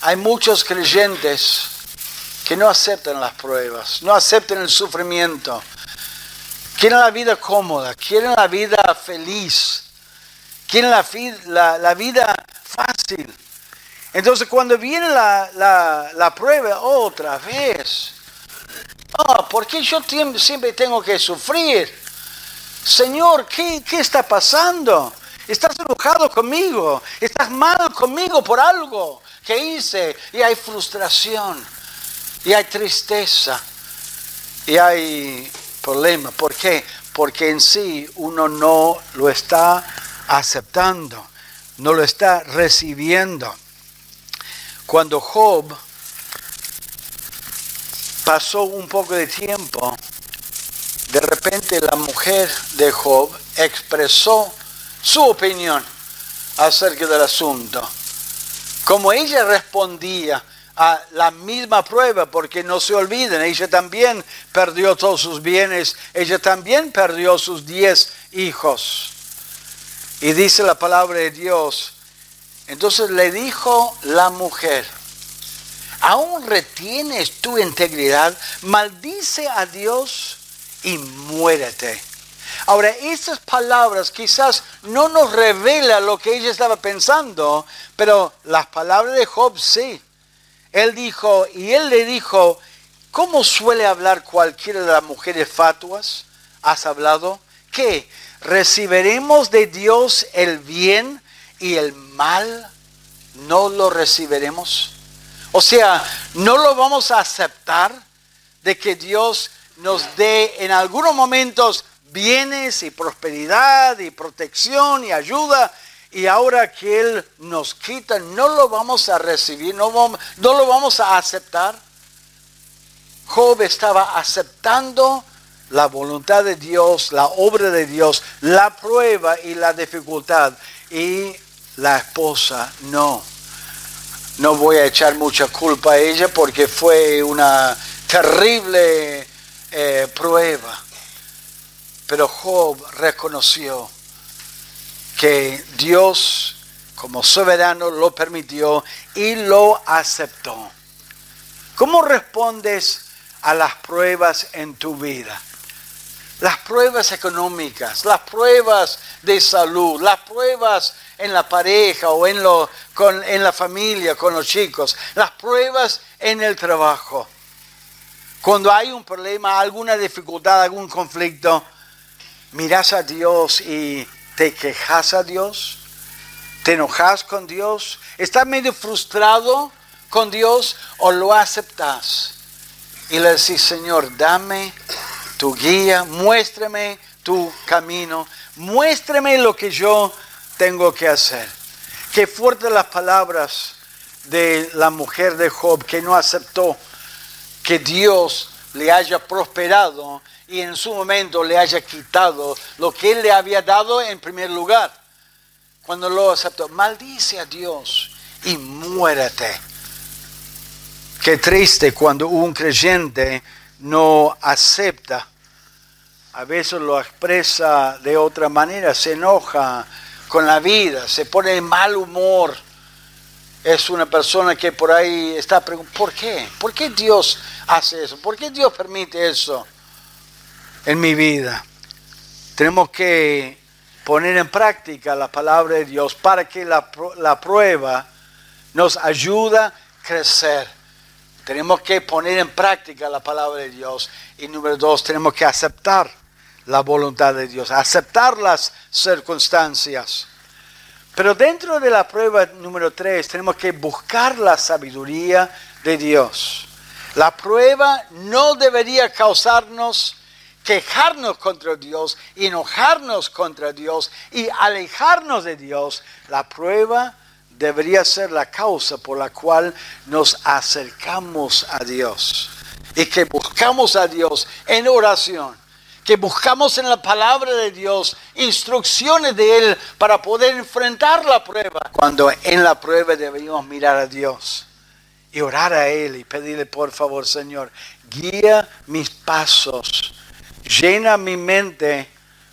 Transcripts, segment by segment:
hay muchos creyentes que no aceptan las pruebas, no aceptan el sufrimiento. Quieren la vida cómoda, quieren la vida feliz, quieren la vida fácil. Entonces cuando viene la prueba otra vez, ¿por qué yo siempre tengo que sufrir? Señor, ¿qué está pasando? ¿Estás enojado conmigo? ¿Estás mal conmigo por algo que hice? Y hay frustración, y hay tristeza, y hay problema. ¿Por qué? Porque en sí uno no lo está aceptando, no lo está recibiendo. Cuando Job pasó un poco de tiempo, de repente la mujer de Job expresó su opinión acerca del asunto. Como ella respondía a la misma prueba, porque no se olviden, ella también perdió todos sus bienes, ella también perdió sus 10 hijos. Y dice la palabra de Dios, entonces le dijo la mujer, ¿aún retienes tu integridad? Maldice a Dios y muérete. Ahora, estas palabras quizás no nos revelan lo que ella estaba pensando, pero las palabras de Job sí. Él le dijo, ¿cómo suele hablar cualquiera de las mujeres fatuas? ¿Has hablado? ¿Qué? ¿Recibiremos de Dios el bien y el mal no lo recibiremos? O sea, ¿no lo vamos a aceptar de que Dios nos dé en algunos momentos bienes y prosperidad y protección y ayuda? Y ahora que Él nos quita, ¿no lo vamos a recibir? ¿No lo vamos a aceptar? Job estaba aceptando la voluntad de Dios, la obra de Dios, la prueba y la dificultad. Y la esposa no. No voy a echar mucha culpa a ella porque fue una terrible prueba. Pero Job reconoció que Dios, como soberano, lo permitió y lo aceptó. ¿Cómo respondes a las pruebas en tu vida? Las pruebas económicas, las pruebas de salud, las pruebas en la pareja o en la familia, con los chicos, las pruebas en el trabajo. Cuando hay un problema, alguna dificultad, algún conflicto, miras a Dios y te quejas a Dios, te enojas con Dios, estás medio frustrado con Dios o lo aceptas y le decís, Señor, dame tu guía, muéstrame tu camino, muéstrame lo que yo tengo que hacer. Qué fuertes las palabras de la mujer de Job que no aceptó que Dios le haya prosperado y en su momento le haya quitado lo que Él le había dado en primer lugar. Cuando lo aceptó, maldice a Dios y muérete. Qué triste cuando un creyente no acepta. A veces lo expresa de otra manera, se enoja con la vida, se pone en mal humor. Es una persona que por ahí está preguntando, ¿por qué? ¿Por qué Dios hace eso? ¿Por qué Dios permite eso en mi vida? Tenemos que poner en práctica la palabra de Dios para que la prueba nos ayude a crecer. Tenemos que poner en práctica la palabra de Dios. Y número 2, tenemos que aceptar la voluntad de Dios, aceptar las circunstancias. Pero dentro de la prueba número 3, tenemos que buscar la sabiduría de Dios. La prueba no debería causarnos quejarnos contra Dios, enojarnos contra Dios y alejarnos de Dios. La prueba debería ser la causa por la cual nos acercamos a Dios y que buscamos a Dios en oración, que buscamos en la palabra de Dios instrucciones de Él para poder enfrentar la prueba. Cuando en la prueba deberíamos mirar a Dios y orar a Él y pedirle, por favor, Señor, guía mis pasos, llena mi mente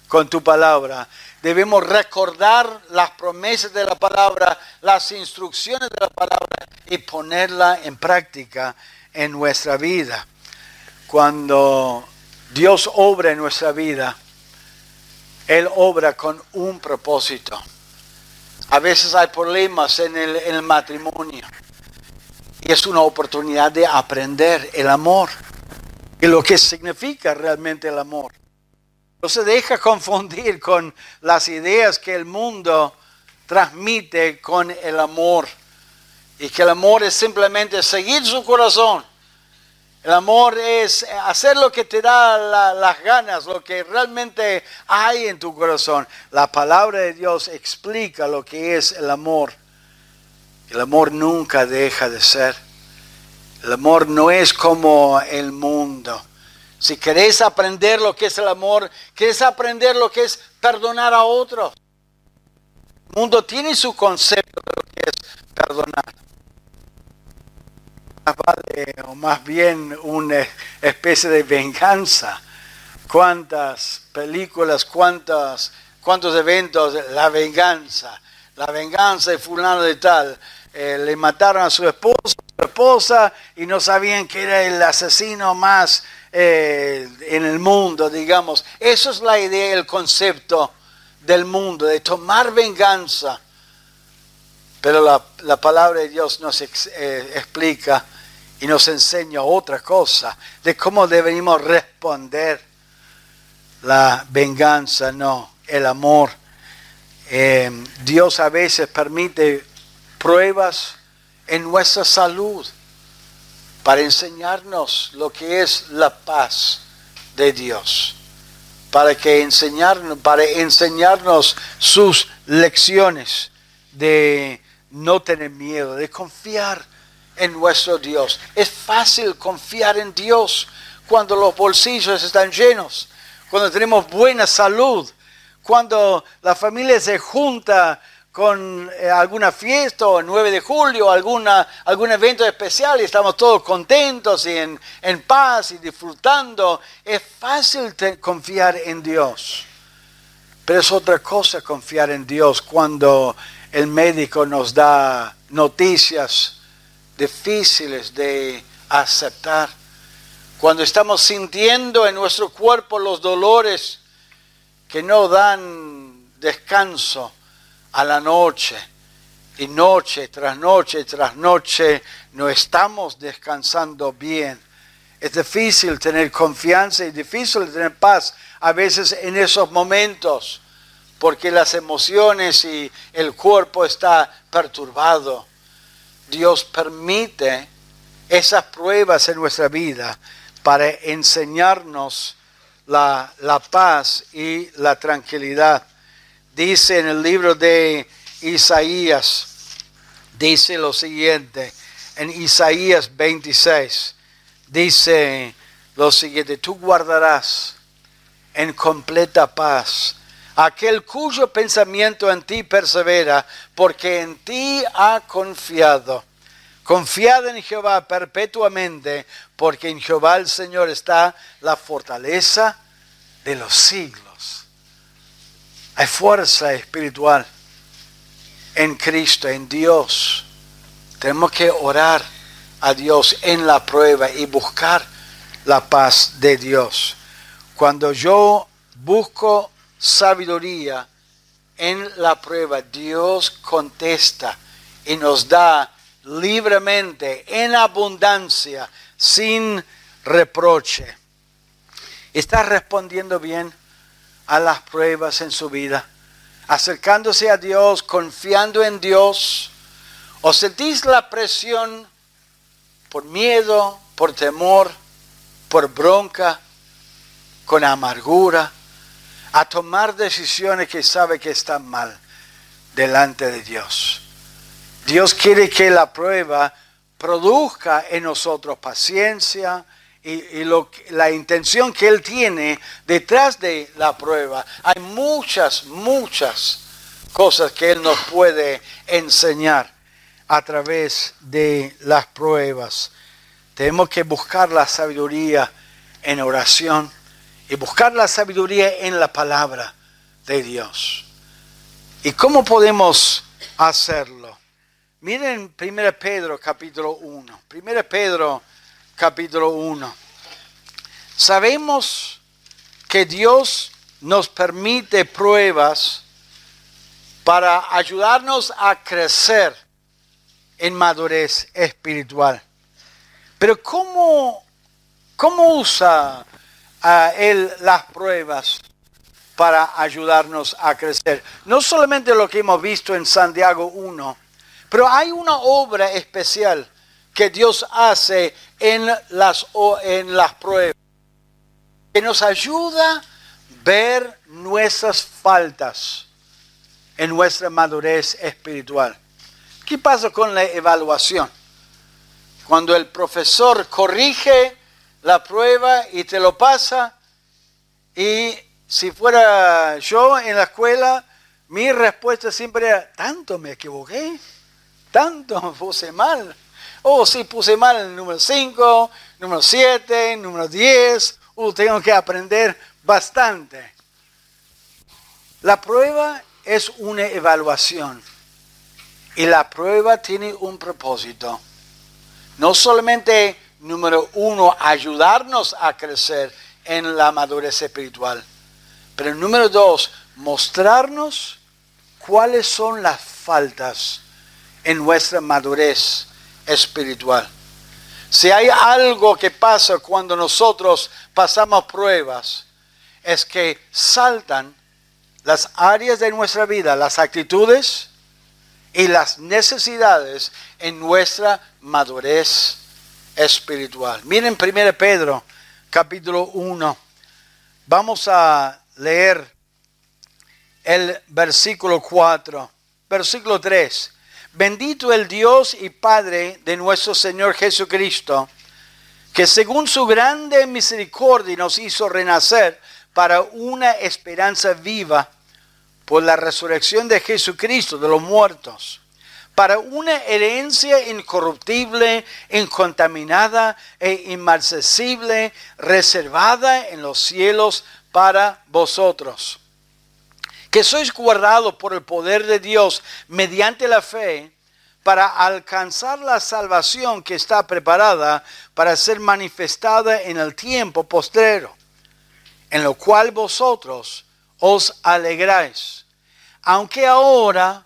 con tu palabra, debemos recordar las promesas de la palabra, las instrucciones de la palabra y ponerla en práctica en nuestra vida. Cuando Dios obra en nuestra vida, Él obra con un propósito. A veces hay problemas en el matrimonio y es una oportunidad de aprender el amor y lo que significa realmente el amor. No se deja confundir con las ideas que el mundo transmite con el amor. Y que el amor es simplemente seguir su corazón. El amor es hacer lo que te da las ganas, lo que realmente hay en tu corazón. La palabra de Dios explica lo que es el amor. El amor nunca deja de ser. El amor no es como el mundo. Si querés aprender lo que es el amor, querés aprender lo que es perdonar a otros. El mundo tiene su concepto de lo que es perdonar. O más bien una especie de venganza. Cuántas películas, cuántos eventos, la venganza de fulano de tal. Le mataron a su esposa y no sabían que era el asesino más en el mundo, digamos. Eso es la idea, el concepto del mundo, de tomar venganza. Pero la palabra de Dios nos explica y nos enseña otra cosa, de cómo debemos responder. La venganza, no, el amor. Dios a veces permite pruebas en nuestra salud para enseñarnos lo que es la paz de Dios, para enseñarnos sus lecciones de no tener miedo, de confiar en nuestro Dios. Es fácil confiar en Dios cuando los bolsillos están llenos, cuando tenemos buena salud, cuando la familia se junta con alguna fiesta o 9 de julio, algún evento especial y estamos todos contentos y en paz y disfrutando. Es fácil confiar en Dios. Pero es otra cosa confiar en Dios cuando el médico nos da noticias difíciles de aceptar. Cuando estamos sintiendo en nuestro cuerpo los dolores que no dan descanso a la noche, y noche tras noche tras noche no estamos descansando bien. Es difícil tener confianza y difícil tener paz a veces en esos momentos, porque las emociones y el cuerpo está perturbado. Dios permite esas pruebas en nuestra vida para enseñarnos la paz y la tranquilidad. Dice en el libro de Isaías, dice lo siguiente, en Isaías 26, dice lo siguiente: tú guardarás en completa paz aquel cuyo pensamiento en ti persevera, porque en ti ha confiado. Confiad en Jehová perpetuamente, porque en Jehová el Señor está la fortaleza de los siglos. Hay fuerza espiritual en Cristo, en Dios. Tenemos que orar a Dios en la prueba y buscar la paz de Dios. Cuando yo busco sabiduría en la prueba, Dios contesta y nos da libremente, en abundancia, sin reproche. ¿Está respondiendo bien a las pruebas en su vida? ¿Acercándose a Dios, confiando en Dios? ¿O sentís la presión por miedo, por temor, por bronca, con amargura, a tomar decisiones que sabe que están mal delante de Dios? Dios quiere que la prueba produzca en nosotros paciencia y la intención que Él tiene detrás de la prueba. Hay muchas cosas que Él nos puede enseñar a través de las pruebas. Tenemos que buscar la sabiduría en oración y buscar la sabiduría en la palabra de Dios. ¿Y cómo podemos hacerlo? Miren 1 Pedro capítulo 1. 1 Pedro capítulo 1. Sabemos que Dios nos permite pruebas para ayudarnos a crecer en madurez espiritual. Pero ¿cómo usa Él las pruebas para ayudarnos a crecer? No solamente lo que hemos visto en Santiago 1, pero hay una obra especial que Dios hace en las pruebas, que nos ayuda a ver nuestras faltas en nuestra madurez espiritual. ¿Qué pasa con la evaluación? Cuando el profesor corrige la prueba y te lo pasa, y si fuera yo en la escuela, mi respuesta siempre era, ¿tanto me equivoqué? ¿Tanto puse mal? Sí, puse mal el número 5, número 7, número 10. Tengo que aprender bastante. La prueba es una evaluación. Y la prueba tiene un propósito. No solamente, número 1, ayudarnos a crecer en la madurez espiritual. Pero número 2, mostrarnos cuáles son las faltas en nuestra madurez espiritual. Si hay algo que pasa cuando nosotros pasamos pruebas, es que saltan las áreas de nuestra vida, las actitudes y las necesidades en nuestra madurez espiritual. Miren 1 Pedro capítulo 1. Vamos a leer el versículo 4. Versículo 3. Bendito el Dios y Padre de nuestro Señor Jesucristo, que según su grande misericordia nos hizo renacer para una esperanza viva por la resurrección de Jesucristo de los muertos, para una herencia incorruptible, incontaminada e inmarcesible, reservada en los cielos para vosotros, que sois guardados por el poder de Dios mediante la fe, para alcanzar la salvación que está preparada para ser manifestada en el tiempo postrero, en lo cual vosotros os alegráis, aunque ahora,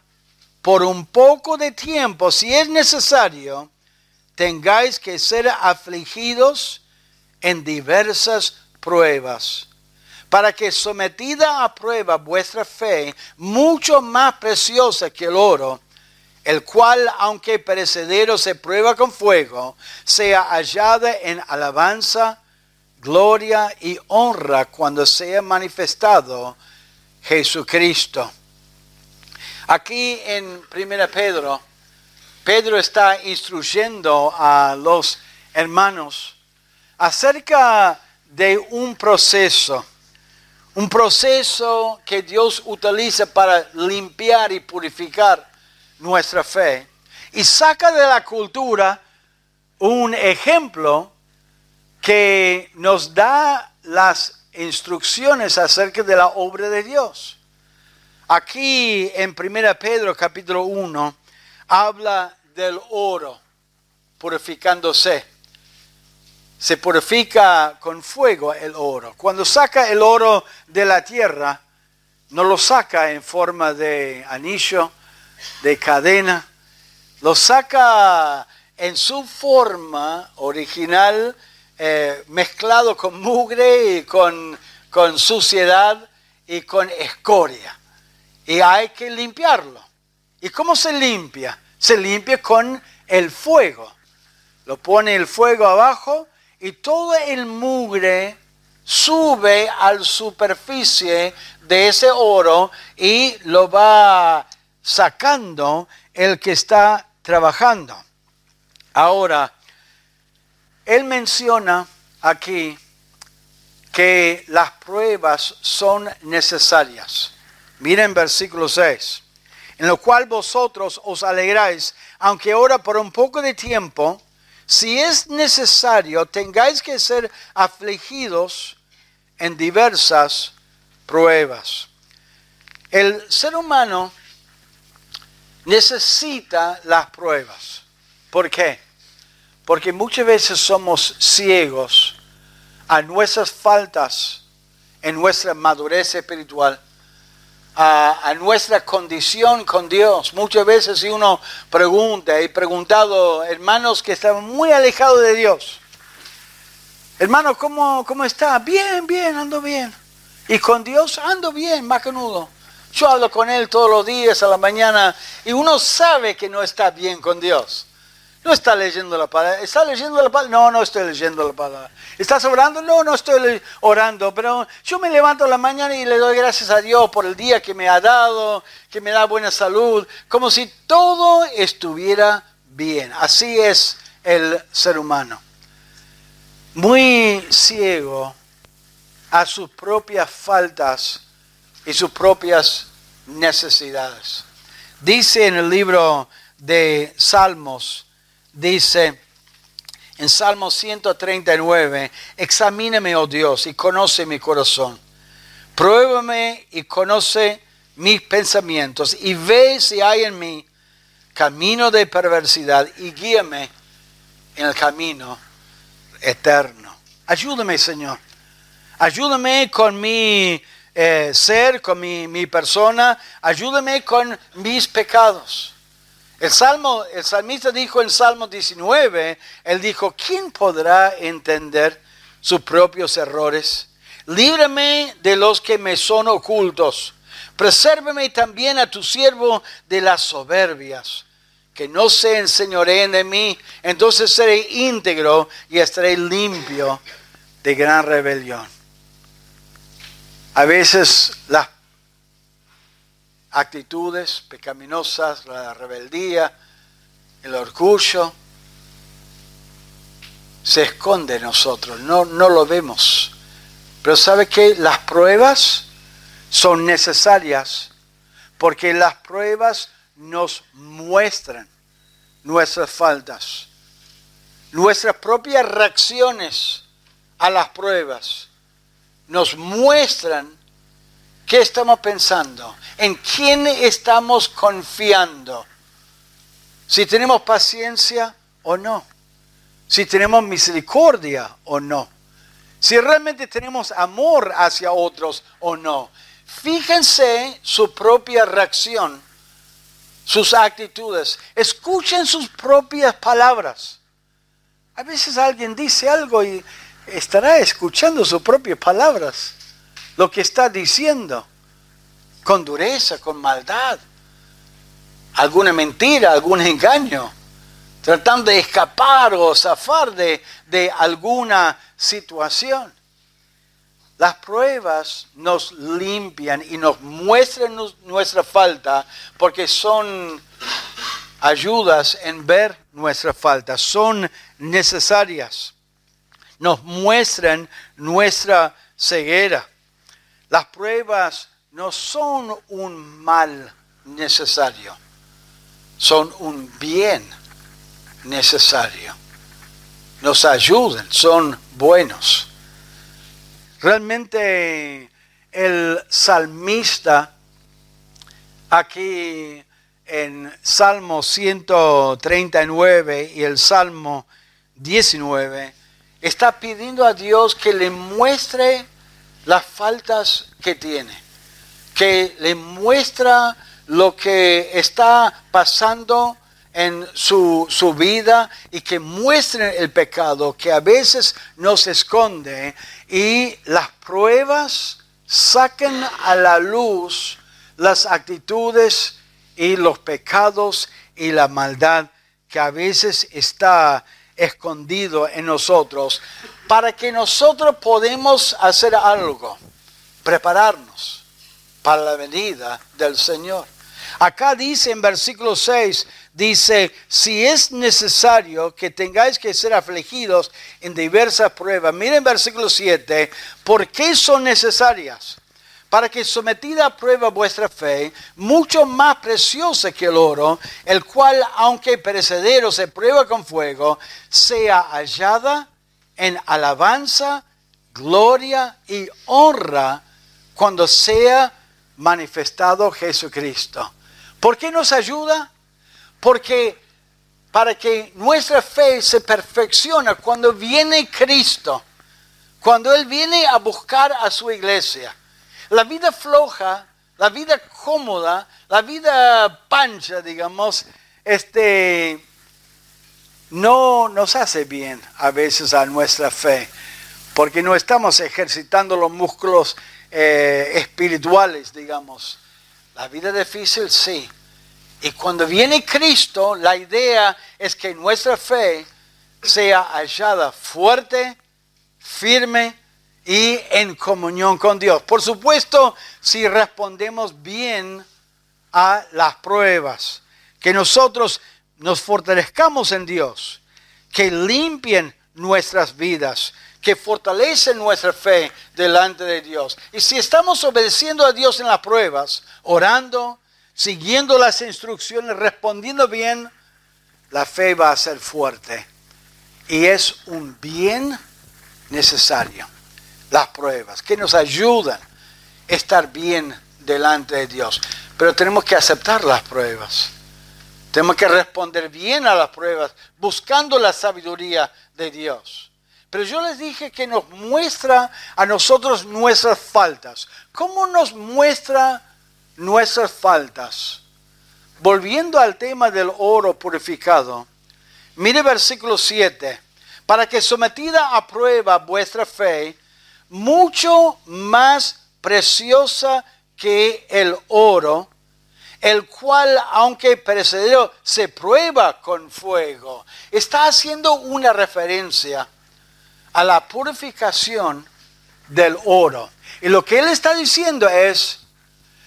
por un poco de tiempo, si es necesario, tengáis que ser afligidos en diversas pruebas, para que sometida a prueba vuestra fe, mucho más preciosa que el oro, el cual, aunque perecedero se prueba con fuego, sea hallada en alabanza, gloria y honra cuando sea manifestado Jesucristo. Aquí en 1 Pedro, Pedro está instruyendo a los hermanos acerca de un proceso que Dios utiliza para limpiar y purificar nuestra fe, y saca de la cultura un ejemplo que nos da las instrucciones acerca de la obra de Dios. Aquí en 1 Pedro capítulo 1 habla del oro purificándose. Se purifica con fuego el oro. Cuando saca el oro de la tierra, no lo saca en forma de anillo, de cadena. Lo saca en su forma original, mezclado con mugre y con suciedad y con escoria. Y hay que limpiarlo. ¿Y cómo se limpia? Se limpia con el fuego. Lo pone el fuego abajo y todo el mugre sube a la superficie de ese oro y lo va sacando el que está trabajando. Ahora, él menciona aquí que las pruebas son necesarias. Miren versículo 6. En lo cual vosotros os alegráis, aunque ahora por un poco de tiempo, si es necesario, tengáis que ser afligidos en diversas pruebas. El ser humano necesita las pruebas. ¿Por qué? Porque muchas veces somos ciegos a nuestras faltas, en nuestra madurez espiritual, a nuestra condición con Dios. Muchas veces si uno pregunta, he preguntado hermanos que estaban muy alejados de Dios: hermano, ¿cómo está? Bien, ando bien. Y con Dios ando bien, macanudo. Yo hablo con Él todos los días a la mañana y uno sabe que no está bien con Dios. No está leyendo la palabra. ¿Está leyendo la palabra? No, no estoy leyendo la palabra. ¿Estás orando? No, no estoy orando. Pero yo me levanto a la mañana y le doy gracias a Dios por el día que me ha dado, que me da buena salud, como si todo estuviera bien. Así es el ser humano. Muy ciego a sus propias faltas y sus propias necesidades. Dice en el libro de Salmos, dice en Salmo 139, examíname, oh Dios, y conoce mi corazón. Pruébame y conoce mis pensamientos, y ve si hay en mí camino de perversidad, y guíame en el camino eterno. Ayúdame, Señor. Ayúdame con mi ser, con mi persona. Ayúdame con mis pecados. El salmista dijo en Salmo 19, él dijo: ¿quién podrá entender sus propios errores? Líbrame de los que me son ocultos. Presérvame también a tu siervo de las soberbias, que no se enseñoreen de mí. Entonces seré íntegro y estaré limpio de gran rebelión. A veces las actitudes pecaminosas, la rebeldía, el orgullo, se esconde en nosotros, no lo vemos. Pero ¿sabe qué? Las pruebas son necesarias, porque las pruebas nos muestran nuestras faltas, nuestras propias reacciones a las pruebas nos muestran qué estamos pensando, en quién estamos confiando, si tenemos paciencia o no, si tenemos misericordia o no, si realmente tenemos amor hacia otros o no. Fíjense su propia reacción, sus actitudes, escuchen sus propias palabras. A veces alguien dice algo y estará escuchando sus propias palabras, lo que está diciendo, con dureza, con maldad, alguna mentira, algún engaño, tratando de escapar o zafar de alguna situación. Las pruebas nos limpian y nos muestran nuestra falta, porque son ayudas en ver nuestra falta, son necesarias. Nos muestran nuestra ceguera. Las pruebas no son un mal necesario, son un bien necesario. Nos ayudan, son buenos. Realmente el salmista aquí en Salmo 139 y el Salmo 19 está pidiendo a Dios que le muestre las faltas que tiene, que le muestra lo que está pasando en su vida y que muestre el pecado que a veces nos esconde, y las pruebas saquen a la luz las actitudes y los pecados y la maldad que a veces está escondido en nosotros, para que nosotros podamos hacer algo, prepararnos para la venida del Señor. Acá dice en versículo 6, dice: si es necesario que tengáis que ser afligidos en diversas pruebas. Miren versículo 7, ¿por qué son necesarias? Para que sometida a prueba vuestra fe, mucho más preciosa que el oro, el cual, aunque perecedero, se prueba con fuego, sea hallada en alabanza, gloria y honra cuando sea manifestado Jesucristo. ¿Por qué nos ayuda? Porque para que nuestra fe se perfeccione cuando viene Cristo, cuando Él viene a buscar a su iglesia. La vida floja, la vida cómoda, la vida pancha, digamos, no nos hace bien a veces a nuestra fe, porque no estamos ejercitando los músculos espirituales, digamos. La vida difícil, sí. Y cuando viene Cristo, la idea es que nuestra fe sea hallada fuerte, firme y en comunión con Dios. Por supuesto, si respondemos bien a las pruebas, que nosotros nos fortalezcamos en Dios, que limpien nuestras vidas, que fortalecen nuestra fe delante de Dios. Y si estamos obedeciendo a Dios en las pruebas, orando, siguiendo las instrucciones, respondiendo bien, la fe va a ser fuerte. Y es un bien necesario. Las pruebas, que nos ayudan a estar bien delante de Dios. Pero tenemos que aceptar las pruebas. Tenemos que responder bien a las pruebas, buscando la sabiduría de Dios. Pero yo les dije que nos muestra a nosotros nuestras faltas. ¿Cómo nos muestra nuestras faltas? Volviendo al tema del oro purificado, mire versículo 7. Para que sometida a prueba vuestra fe, mucho más preciosa que el oro, el cual, aunque perecedero, se prueba con fuego. Está haciendo una referencia a la purificación del oro. Y lo que él está diciendo es,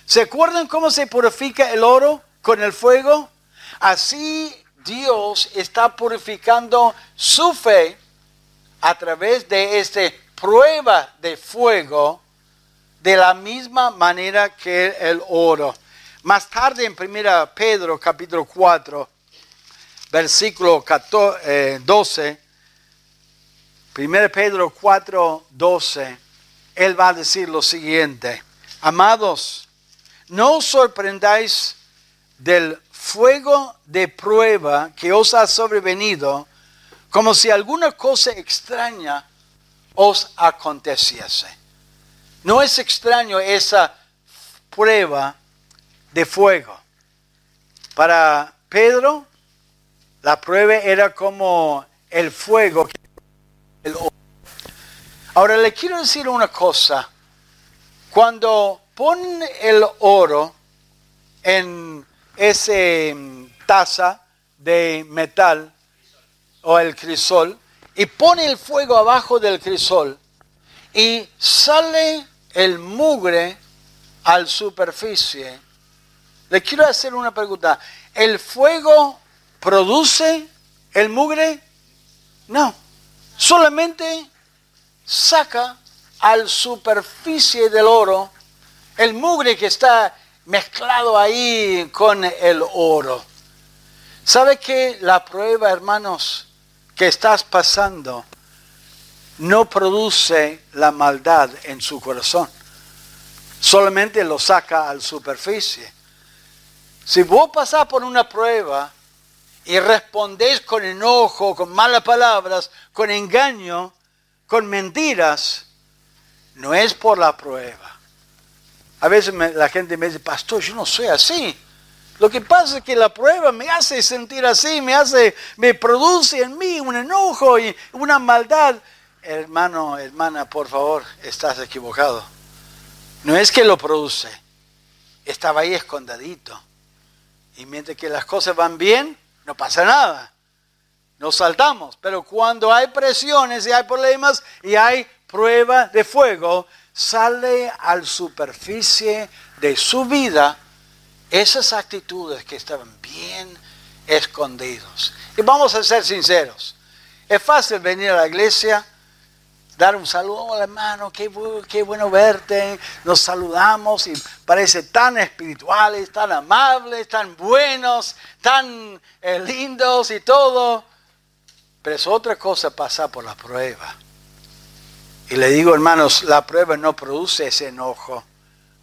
¿se acuerdan cómo se purifica el oro con el fuego? Así Dios está purificando su fe a través de esta prueba de fuego, de la misma manera que el oro. Más tarde en 1 Pedro capítulo 4, versículo 12, 1 Pedro 4, 12, él va a decir lo siguiente: amados, no os sorprendáis del fuego de prueba que os ha sobrevenido, como si alguna cosa extraña os aconteciese. No es extraño esa prueba de fuego. Para Pedro, la prueba era como el fuego. Ahora le quiero decir una cosa. Cuando ponen el oro en esa taza de metal o el crisol y pone el fuego abajo del crisol y sale el mugre a la superficie, le quiero hacer una pregunta. ¿El fuego produce el mugre? No. Solamente saca a la superficie del oro el mugre que está mezclado ahí con el oro. ¿Sabe que la prueba, hermanos, que estás pasando no produce la maldad en su corazón? Solamente lo saca a la superficie. Si vos pasás por una prueba y respondés con enojo, con malas palabras, con engaño, con mentiras, no es por la prueba. A veces la gente me dice, pastor, yo no soy así. Lo que pasa es que la prueba me hace sentir así, me produce en mí un enojo y una maldad. Hermano, hermana, por favor, estás equivocado. No es que lo produce, estaba ahí escondidito. Y mientras que las cosas van bien, no pasa nada. Nos saltamos. Pero cuando hay presiones y hay problemas y hay prueba de fuego, sale a la superficie de su vida esas actitudes que estaban bien escondidos. Y vamos a ser sinceros. Es fácil venir a la iglesia, dar un saludo, hola hermano, qué bueno verte, nos saludamos y parece tan espirituales, tan amables, tan buenos, tan lindos y todo. Pero es otra cosa pasar por la prueba. Y le digo, hermanos, la prueba no produce ese enojo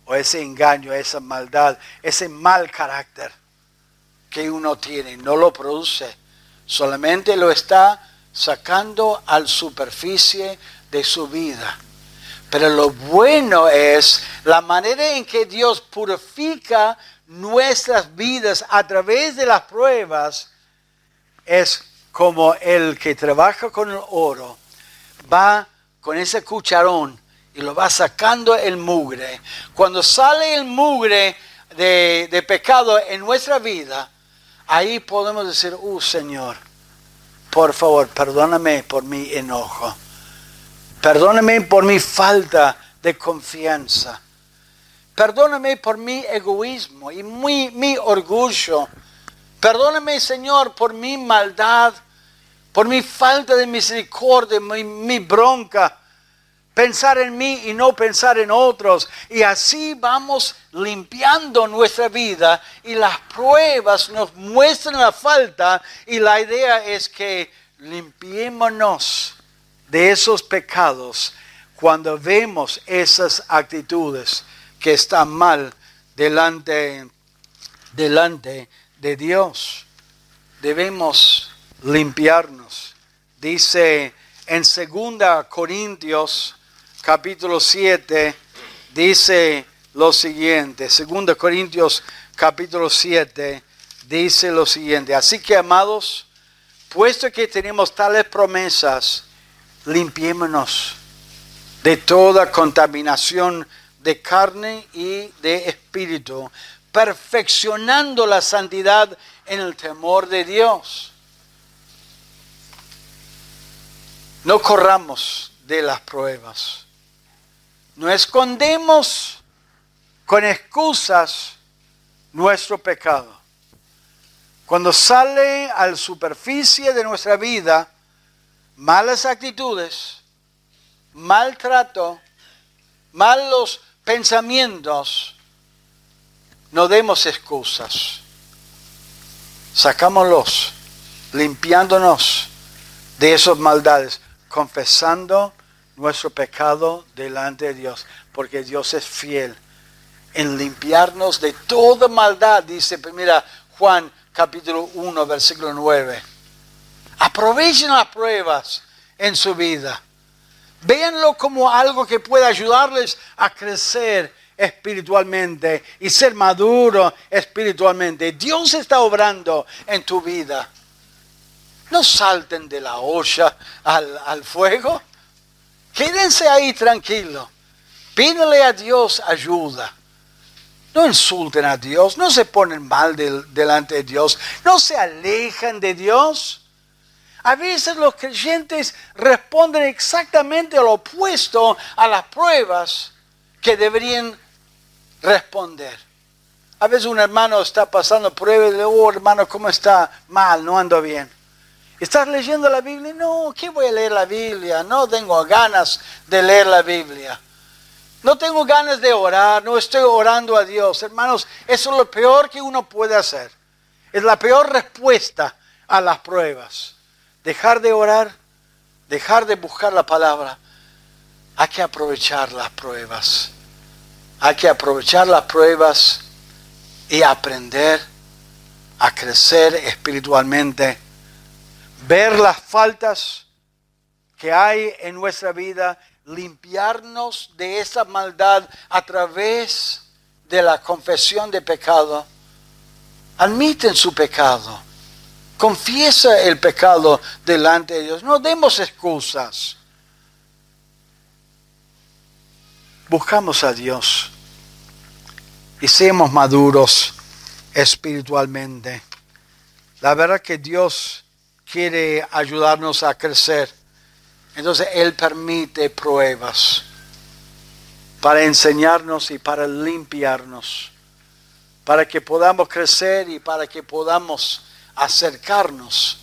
o ese engaño, esa maldad, ese mal carácter que uno tiene, no lo produce, solamente lo está sacando a la superficie de su vida. Pero lo bueno es la manera en que Dios purifica nuestras vidas a través de las pruebas. Es como el que trabaja con el oro, va con ese cucharón y lo va sacando el mugre. Cuando sale el mugre de pecado en nuestra vida, ahí podemos decir, Señor, por favor, perdóname por mi enojo. Perdóname por mi falta de confianza. Perdóname por mi egoísmo y mi orgullo. Perdóname, Señor, por mi maldad, por mi falta de misericordia, mi bronca. Pensar en mí y no pensar en otros. Y así vamos limpiando nuestra vida y las pruebas nos muestran la falta y la idea es que limpiémonos de esos pecados cuando vemos esas actitudes que están mal delante de Dios. Debemos limpiarnos. Dice en 2 Corintios capítulo 7, dice lo siguiente. 2 Corintios capítulo 7 dice lo siguiente. Así que, amados, puesto que tenemos tales promesas, limpiémonos de toda contaminación de carne y de espíritu, perfeccionando la santidad en el temor de Dios. No corramos de las pruebas. No escondemos con excusas nuestro pecado. Cuando sale a la superficie de nuestra vida malas actitudes, maltrato, malos pensamientos, no demos excusas. Sacámoslos, limpiándonos de esas maldades, confesando nuestro pecado delante de Dios, porque Dios es fiel en limpiarnos de toda maldad. Dice, mira, Juan capítulo 1, versículo 9. Aprovechen las pruebas en su vida. Véanlo como algo que puede ayudarles a crecer espiritualmente y ser maduro espiritualmente. Dios está obrando en tu vida. No salten de la olla al fuego. Quédense ahí tranquilos. Pídele a Dios ayuda. No insulten a Dios. No se ponen mal delante de Dios. No se alejan de Dios. A veces los creyentes responden exactamente lo opuesto a las pruebas que deberían responder. A veces un hermano está pasando pruebas y le dice, hermano, ¿cómo está? Mal, no ando bien. ¿Estás leyendo la Biblia? No, ¿qué voy a leer la Biblia? No tengo ganas de leer la Biblia. No tengo ganas de orar, no estoy orando a Dios. Hermanos, eso es lo peor que uno puede hacer. Es la peor respuesta a las pruebas. Dejar de orar, dejar de buscar la palabra. Hay que aprovechar las pruebas. Hay que aprovechar las pruebas y aprender a crecer espiritualmente. Ver las faltas que hay en nuestra vida, limpiarnos de esa maldad a través de la confesión de pecado. Admiten su pecado. Confiesa el pecado delante de Dios. No demos excusas. Buscamos a Dios y seamos maduros espiritualmente. La verdad que Dios quiere ayudarnos a crecer. Entonces Él permite pruebas para enseñarnos y para limpiarnos, para que podamos crecer y para que podamos acercarnos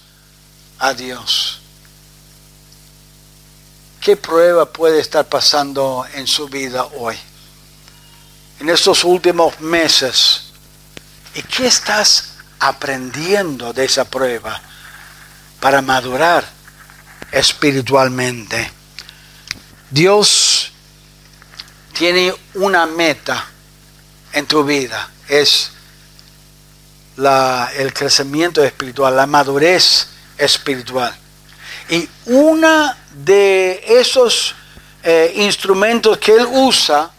a Dios. ¿Qué prueba puede estar pasando en su vida hoy? En estos últimos meses. ¿Y qué estás aprendiendo de esa prueba para madurar espiritualmente? Dios tiene una meta en tu vida. Es el crecimiento espiritual, la madurez espiritual. Y uno de esos instrumentos que él usa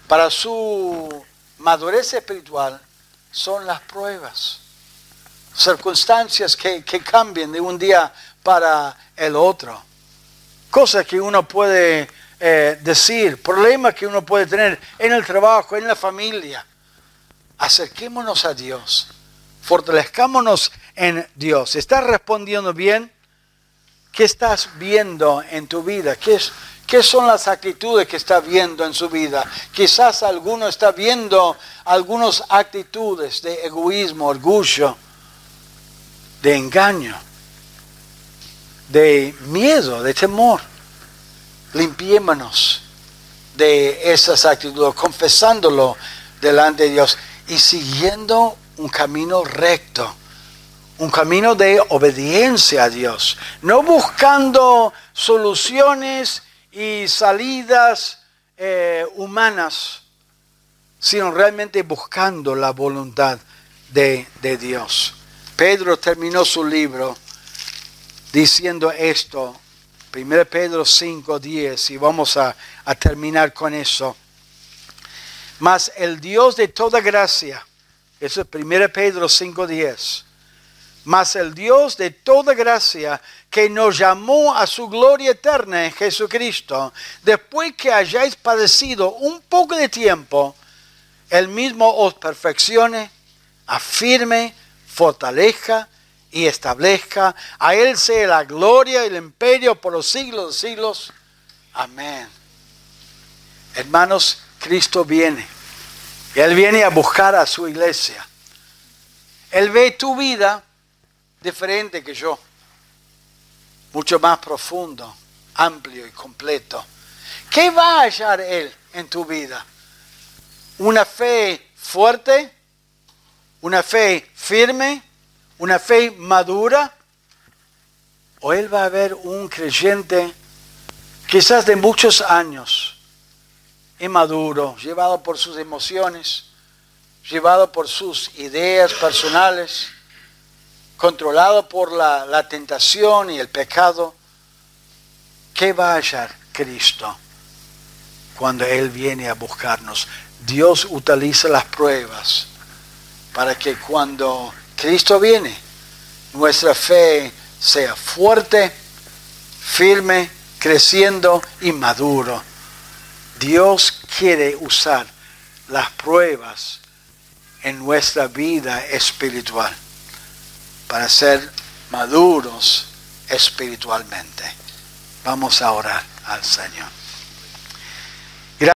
para su madurez espiritual son las pruebas, circunstancias que cambian de un día para el otro. Cosas que uno puede decir, problemas que uno puede tener en el trabajo, en la familia. Acerquémonos a Dios, fortalezcámonos en Dios. ¿Estás respondiendo bien? ¿Qué estás viendo en tu vida? ¿Qué son las actitudes que está viendo en su vida? Quizás alguno está viendo algunas actitudes de egoísmo, orgullo, de engaño, de miedo, de temor. Limpiémonos de esas actitudes, confesándolo delante de Dios y siguiendo un camino recto, un camino de obediencia a Dios, no buscando soluciones y salidas humanas, sino realmente buscando la voluntad de Dios. Pedro terminó su libro diciendo esto, 1 Pedro 5:10, y vamos a terminar con eso. Mas el Dios de toda gracia, eso es 1 Pedro 5:10, mas el Dios de toda gracia que nos llamó a su gloria eterna en Jesucristo, después que hayáis padecido un poco de tiempo, Él mismo os perfeccione, afirme, fortalezca y establezca. A Él sea la gloria y el imperio por los siglos de los siglos. Amén. Hermanos, Cristo viene. Él viene a buscar a su iglesia. Él ve tu vida diferente que yo. Mucho más profundo, amplio y completo. ¿Qué va a hallar Él en tu vida? ¿Una fe fuerte? ¿Una fe firme? ¿Una fe madura? ¿O Él va a ver un creyente quizás de muchos años, inmaduro, llevado por sus emociones, llevado por sus ideas personales, controlado por la tentación y el pecado? ¿Qué va a hallar Cristo cuando Él viene a buscarnos? Dios utiliza las pruebas para que cuando Cristo viene, nuestra fe sea fuerte, firme, creciendo y maduro. Dios quiere usar las pruebas en nuestra vida espiritual para ser maduros espiritualmente. Vamos a orar al Señor.